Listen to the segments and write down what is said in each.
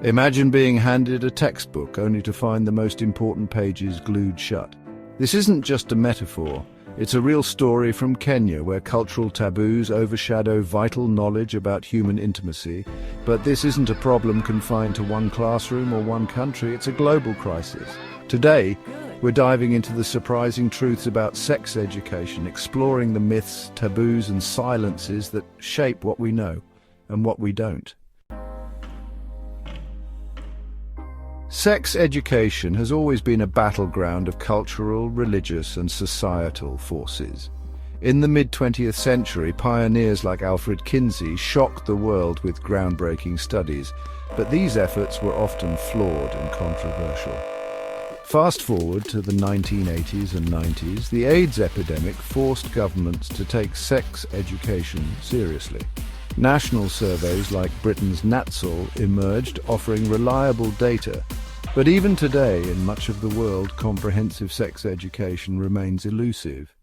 Imagine being handed a textbook only to find the most important pages glued shut. This isn't just a metaphor. It's a real story from Kenya, where cultural taboos overshadow vital knowledge about human intimacy. But this isn't a problem confined to one classroom or one country. It's a global crisis. Today, we're diving into the surprising truths about sex education, exploring the myths, taboos, and silences that shape what we know and what we don't. Sex education has always been a battleground of cultural, religious, and societal forces. In the mid-20th century, pioneers like Alfred Kinsey shocked the world with groundbreaking studies, but these efforts were often flawed and controversial. Fast forward to the 1980s and 90s, the AIDS epidemic forced governments to take sex education seriously. National surveys like Britain's NATSAL emerged, offering reliable data. But even today, in much of the world, comprehensive sex education remains elusive.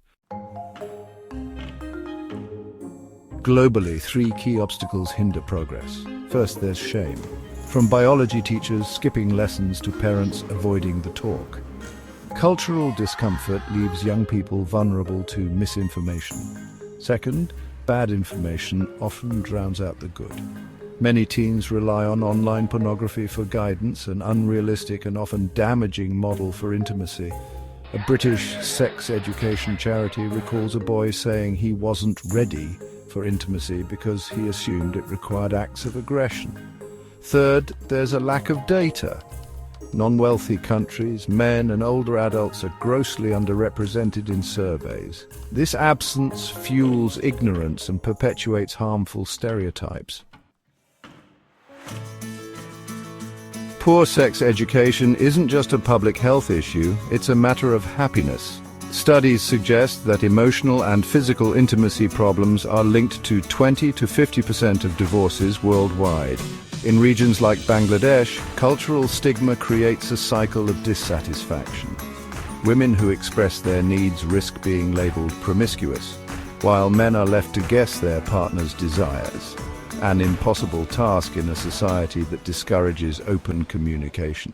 Globally, three key obstacles hinder progress. First, there's shame. From biology teachers skipping lessons to parents avoiding the talk. Cultural discomfort leaves young people vulnerable to misinformation. Second, bad information often drowns out the good. Many teens rely on online pornography for guidance, an unrealistic and often damaging model for intimacy. A British sex education charity recalls a boy saying he wasn't ready for intimacy because he assumed it required acts of aggression. Third, there's a lack of data. Non-wealthy countries, men and older adults are grossly underrepresented in surveys. This absence fuels ignorance and perpetuates harmful stereotypes. Poor sex education isn't just a public health issue, it's a matter of happiness. Studies suggest that emotional and physical intimacy problems are linked to 20 to 50% of divorces worldwide. In regions like Bangladesh, cultural stigma creates a cycle of dissatisfaction. Women who express their needs risk being labeled promiscuous, while men are left to guess their partner's desires, an impossible task in a society that discourages open communication.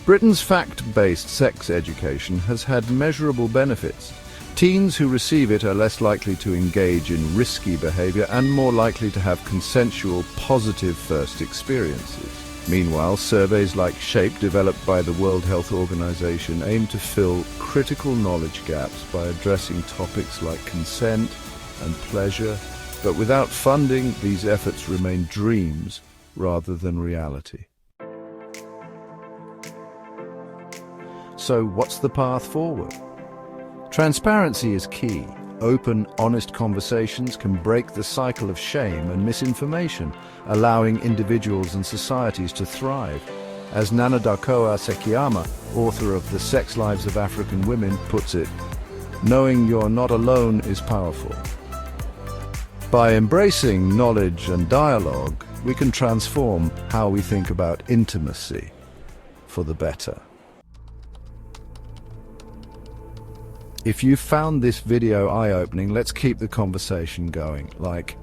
Britain's fact-based sex education has had measurable benefits. Teens who receive it are less likely to engage in risky behavior and more likely to have consensual, positive first experiences. Meanwhile, surveys like SHAPE, developed by the World Health Organization, aim to fill critical knowledge gaps by addressing topics like consent and pleasure, but without funding, these efforts remain dreams rather than reality. So what's the path forward? Transparency is key. Open, honest conversations can break the cycle of shame and misinformation, allowing individuals and societies to thrive. As Nana Dakoa Sekiyama, author of The Sex Lives of African Women, puts it, knowing you're not alone is powerful. By embracing knowledge and dialogue, we can transform how we think about intimacy for the better. If you found this video eye-opening, let's keep the conversation going. Like,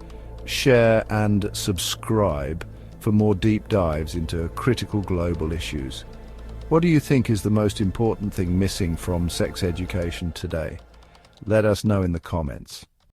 share and subscribe for more deep dives into critical global issues. What do you think is the most important thing missing from sex education today? Let us know in the comments.